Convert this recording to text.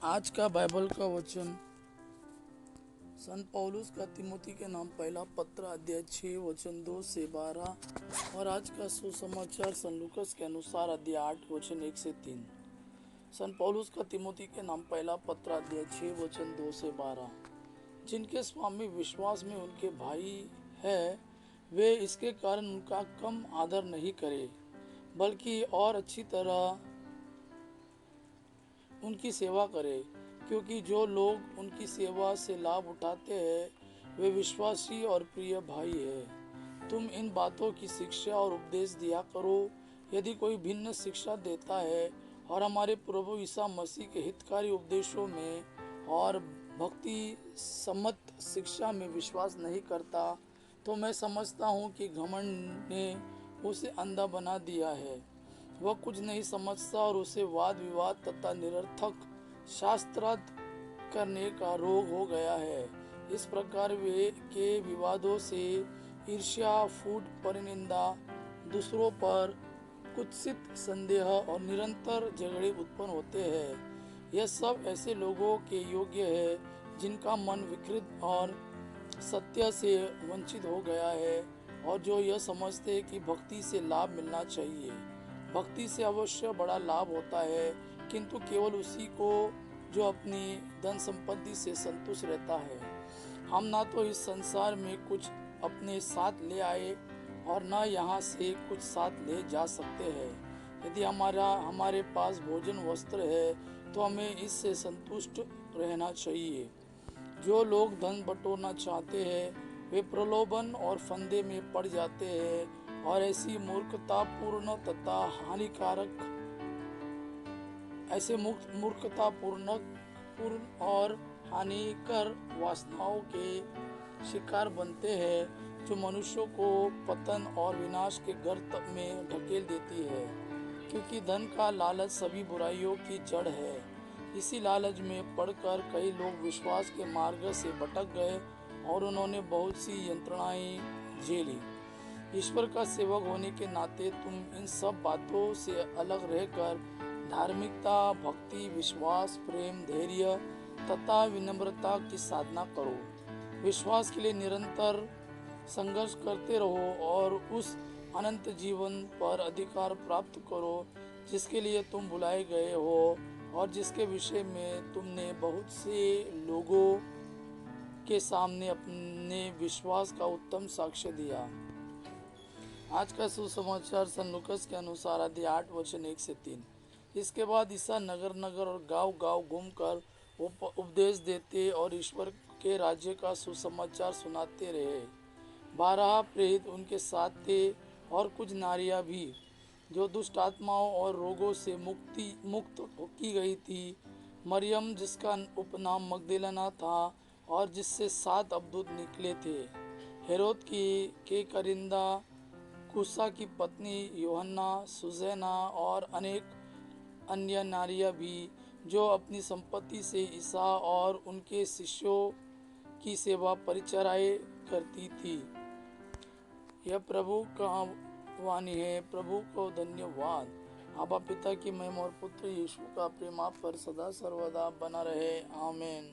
आज का बाइबल का वचन संत पौलुस का तिमोथी के नाम पहला पत्र अध्याय 6 वचन 2 से 12 और आज का सुसमाचार संत लूकस के अनुसार अध्याय 8 वचन 1 से 3। संत पौलुस का तिमोथी के नाम पहला पत्र अध्याय 6 वचन 2 से 12। जिनके स्वामी विश्वास में उनके भाई है, वे इसके कारण उनका कम आदर नहीं करे, बल्कि और अच्छी तरह उनकी सेवा करें, क्योंकि जो लोग उनकी सेवा से लाभ उठाते हैं वे विश्वासी और प्रिय भाई हैं। तुम इन बातों की शिक्षा और उपदेश दिया करो। यदि कोई भिन्न शिक्षा देता है और हमारे प्रभु ईसा मसीह के हितकारी उपदेशों में और भक्ति सम्मत शिक्षा में विश्वास नहीं करता, तो मैं समझता हूँ कि घमंड ने उसे अंधा बना दिया है। वह कुछ नहीं समझता और उसे वाद विवाद तथा निरर्थक शास्त्रार्थ करने का रोग हो गया है। इस प्रकार वे के विवादों से ईर्ष्या, फूट, परनिंदा, दूसरों पर कुत्सित संदेह और निरंतर झगड़े उत्पन्न होते हैं। यह सब ऐसे लोगों के योग्य है जिनका मन विकृत और सत्य से वंचित हो गया है और जो यह समझते हैं कि भक्ति से लाभ मिलना चाहिए। भक्ति से अवश्य बड़ा लाभ होता है, किंतु केवल उसी को जो अपनी धन संपत्ति से संतुष्ट रहता है। हम ना तो इस संसार में कुछ अपने साथ ले आए और न यहाँ से कुछ साथ ले जा सकते हैं। यदि हमारे पास भोजन वस्त्र है तो हमें इससे संतुष्ट रहना चाहिए। जो लोग धन बटोरना चाहते हैं वे प्रलोभन और फंदे में पड़ जाते हैं और ऐसी मूर्खतापूर्ण और हानिकर वासनाओं के शिकार बनते हैं, जो मनुष्यों को पतन और विनाश के गर्त में ढकेल देती है। क्योंकि धन का लालच सभी बुराइयों की जड़ है। इसी लालच में पड़कर कई लोग विश्वास के मार्ग से भटक गए और उन्होंने बहुत सी यंत्रणाएं झेली। ईश्वर का सेवक होने के नाते तुम इन सब बातों से अलग रहकर धार्मिकता, भक्ति, विश्वास, प्रेम, धैर्य तथा विनम्रता की साधना करो। विश्वास के लिए निरंतर संघर्ष करते रहो और उस अनंत जीवन पर अधिकार प्राप्त करो जिसके लिए तुम बुलाए गए हो और जिसके विषय में तुमने बहुत से लोगों के सामने अपने विश्वास का उत्तम साक्ष्य दिया। आज का सुसमाचार संत लूकस के अनुसार अध्याय 8 वचन 1 से 3। इसके बाद ईसा नगर नगर और गांव गांव घूमकर उपदेश देते और ईश्वर के राज्य का सुसमाचार सुनाते रहे। 12 प्रेरित उनके साथ थे और कुछ नारियां भी, जो दुष्ट आत्माओं और रोगों से मुक्त की गई थी। मरियम, जिसका उपनाम मगदलेना था और जिससे 7 अब्दूत निकले थे। हेरोद के करिंदा, कुसा की पत्नी यूहन्ना, सुजैना और अनेक अन्य नारियां भी, जो अपनी संपत्ति से ईसा और उनके शिष्यों की सेवा परिचर्या करती थी। यह प्रभु का वाणी है। प्रभु को धन्यवाद। आबा पिता की महिमा और पुत्र यीशु का प्रेम आप पर सदा सर्वदा बना रहे। आमीन।